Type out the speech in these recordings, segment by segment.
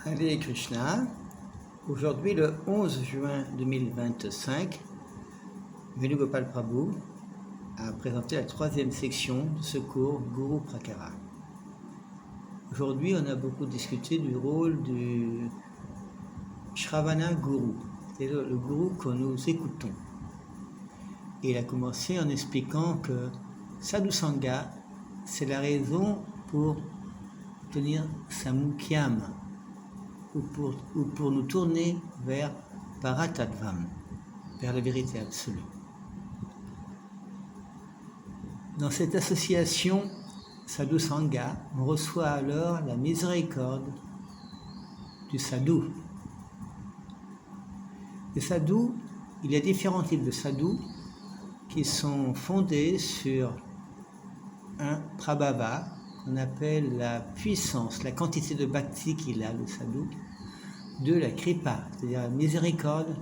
Hare Krishna, aujourd'hui le 11 juin 2025, Venugopal Prabhu a présenté la troisième section de ce cours Guru Prakara. Aujourd'hui, on a beaucoup discuté du rôle du Shravana Guru, c'est-à-dire le Guru que nous écoutons. Et il a commencé en expliquant que Sadhu Sangha, c'est la raison pour tenir Samukhyam, ou pour nous tourner vers Paratattvam, vers la vérité absolue. Dans cette association Sadhu Sangha, on reçoit alors la miséricorde du sadhu. Le sadhu, il y a différents types de sadhu qui sont fondés sur un prabhava, qu'on appelle la puissance, la quantité de bhakti qu'il a, le sadhu, de la kripa, c'est-à-dire la miséricorde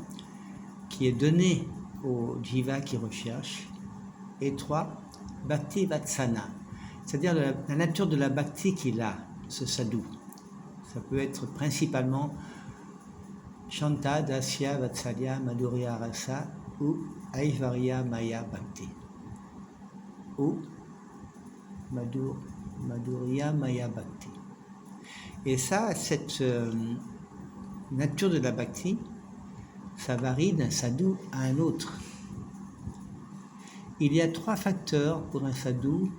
qui est donnée au jiva qui recherche, et 3, bhakti vatsana, c'est-à-dire la nature de la bhakti qu'il a, ce sadhu. Ça peut être principalement Shanta, Dasya, Vatsalya, Madhurya Rasa ou Aishvarya Maya Bhakti ou Madhurya Maya Bhakti. Et ça, cette nature de la bhakti, ça varie d'un sadhu à un autre. Il y a 3 facteurs pour un sadhu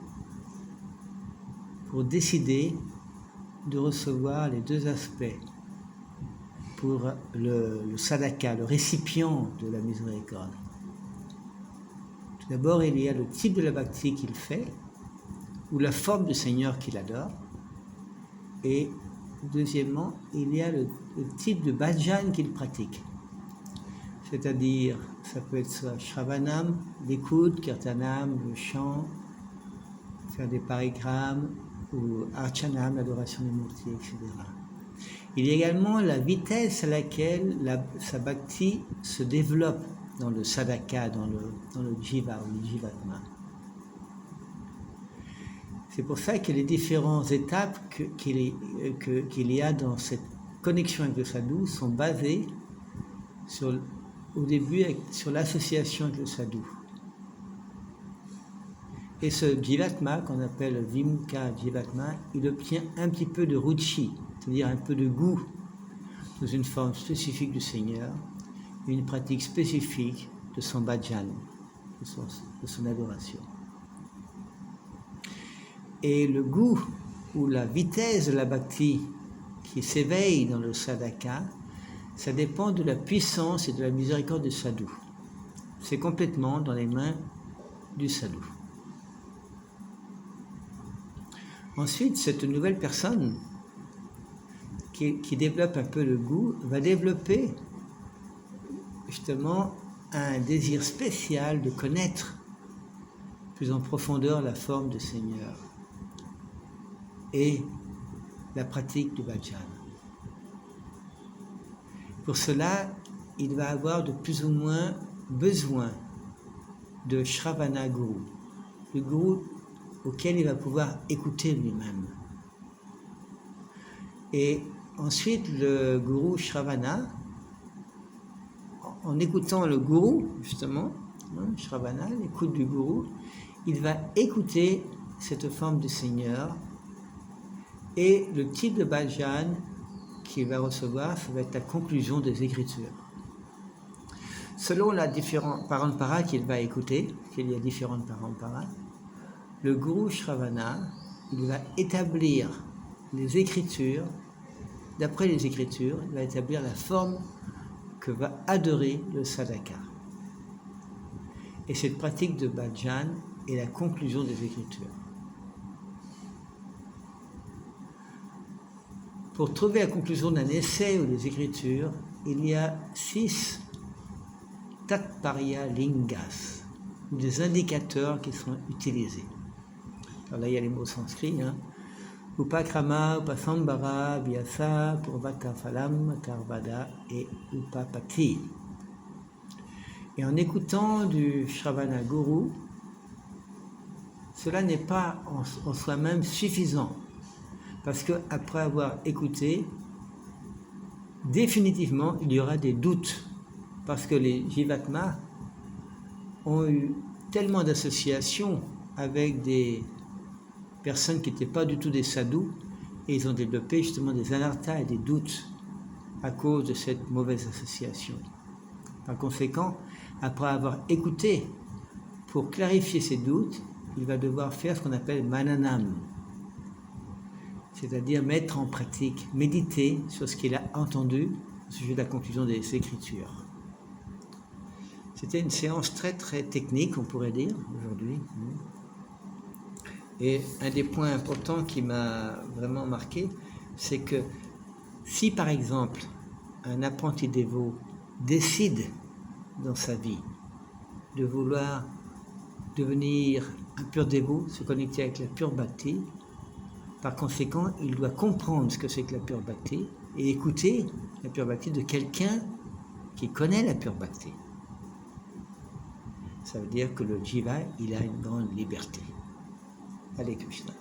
pour décider de recevoir les 2 aspects pour le sadhaka, le récipient de la miséricorde. Tout d'abord, il y a le type de la bhakti qu'il fait, ou la forme du Seigneur qu'il adore, et deuxièmement, il y a le type de bhajan qu'il pratique. C'est-à-dire, ça peut être soit shravanam, l'écoute, kirtanam, le chant, faire des parigrammes, ou archanam, l'adoration des murtis, etc. Il y a également la vitesse à laquelle sa bhakti se développe dans le sadhaka, dans le jiva ou le jivatma. C'est pour ça que les différentes étapes qu'il y a dans cette connexion avec le sadhu sont basées au début sur l'association avec le sadhu. Et ce jivatma, qu'on appelle vimukha jivatma, il obtient un petit peu de ruchi, c'est-à-dire un peu de goût dans une forme spécifique du Seigneur, une pratique spécifique de son bhajan, de son adoration. Et le goût ou la vitesse de la bhakti qui s'éveille dans le sadhaka, ça dépend de la puissance et de la miséricorde du sadhu. C'est complètement dans les mains du sadhu. Ensuite, cette nouvelle personne qui développe un peu le goût va développer justement un désir spécial de connaître plus en profondeur la forme du Seigneur et la pratique du bhajan. Pour cela, il va avoir de plus ou moins besoin de Shravana Guru, le Guru auquel il va pouvoir écouter lui-même. Et ensuite, le Guru Shravana, en écoutant le Guru, justement, Shravana, l'écoute du Guru, il va écouter cette forme du Seigneur. Et le type de bhajan qu'il va recevoir, ça va être la conclusion des Écritures. Selon la différente parampara qu'il va écouter, qu'il y a différentes paramparas, le Guru Shravana, il va établir les Écritures, d'après les Écritures, il va établir la forme que va adorer le sadhaka. Et cette pratique de bhajan est la conclusion des Écritures. Pour trouver la conclusion d'un essai ou des Écritures, il y a 6 tatparya lingas, ou des indicateurs qui sont utilisés. Alors là, il y a les mots sanskrits, Upakrama, Upasambhara, Vyasa, Purvaka Phalam, Tarvada et Upapati. Et en écoutant du Shravana Guru, cela n'est pas en soi-même suffisant. Parce qu'après avoir écouté, définitivement, il y aura des doutes, parce que les Jivatmas ont eu tellement d'associations avec des personnes qui n'étaient pas du tout des sadhus, et ils ont développé justement des anarthas et des doutes à cause de cette mauvaise association. Par conséquent, après avoir écouté, pour clarifier ses doutes, il va devoir faire ce qu'on appelle mananam, c'est-à-dire mettre en pratique, méditer sur ce qu'il a entendu au sujet de la conclusion des Écritures. C'était une séance très très technique, on pourrait dire, aujourd'hui. Et un des points importants qui m'a vraiment marqué, c'est que si par exemple un apprenti dévot décide dans sa vie de vouloir devenir un pur dévot, se connecter avec la pure bhakti, par conséquent, il doit comprendre ce que c'est que la pure bhakti et écouter la pure bhakti de quelqu'un qui connaît la pure bhakti. Ça veut dire que le jiva, il a une grande liberté. Hare Krishna.